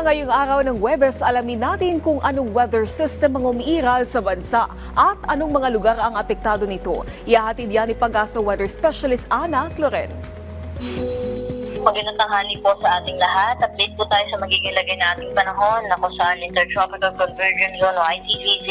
ngayong araw ng Huwebes, alamin natin kung anong weather system ang umiiral sa bansa at anong mga lugar ang apektado nito. Ihahatid yan ni Pag-asa Weather Specialist Ana Cloren. Magandang tanghali po sa ating lahat. Update po tayo sa magiging lagay na ating panahon na kung saan Intertropical Convergence Zone o ICVZ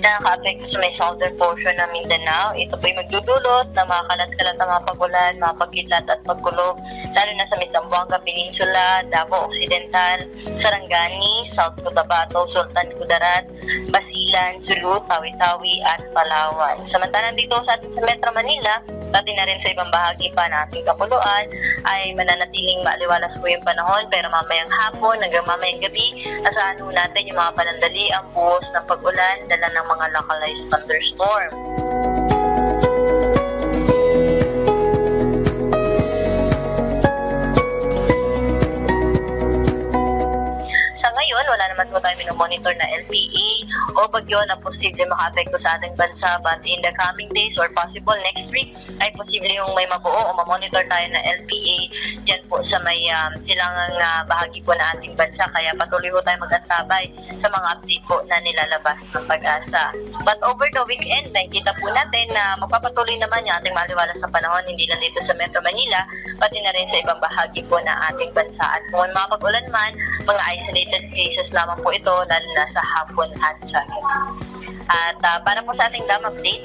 na naka-apekto sa may southern portion ng Mindanao. Ito po ay magdudulot na makakalat-kalat ang mga pagulan, mga pagkidlat at pagkulog, lalo na sa may Zamboanga Peninsula, Davao Occidental, Sarangani, South Cotabato, Sultan Kudarat, Basilan, Sulu, Tawi-Tawi at Palawan. Samantalang dito sa ating sa Metro Manila, pati na rin sa ibang bahagi pa ng ating kapuluan ay mananatiling maaliwalas po yung panahon, pero mamayang hapon hanggang mamayang gabi asahan po natin yung mga panandali ang buhos ng pag-ulan dala ng mga localized thunderstorm. Sa ngayon, wala naman po tayo minomonitor na LPE o bagyo na posible maka-apekto sa ating bansa, but in the coming days or possible next week ay posible yung may mabuo o mamonitor tayo na LPA dyan po sa may silangang bahagi po na ating bansa, kaya patuloy po tayo mag-asabay sa mga update po na nilalabas ng Pag-asa. But over the weekend, nakikita po natin na magpapatuloy naman yung ating maliwalas na panahon, hindi lang dito sa Metro Manila, pati na rin sa ibang bahagi po na ating bansa. At kung mga pag-ulan man, mga isolated cases lamang po ito, lalo na sa hapon at sa gabi. At para po sa ating dam update,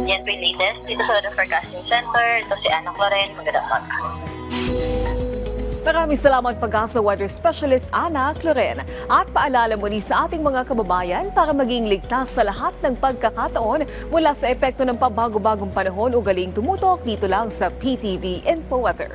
yan po yung latest dito sa Weather Forecasting Center. Ito si Ana Cloren. Magandang umaga. Maraming salamat Pag-asa Weather Specialist Ana Cloren. At paalala muli sa ating mga kababayan para maging ligtas sa lahat ng pagkakataon mula sa epekto ng pabago-bagong panahon, ugaling tumutok dito lang sa PTV Info Weather.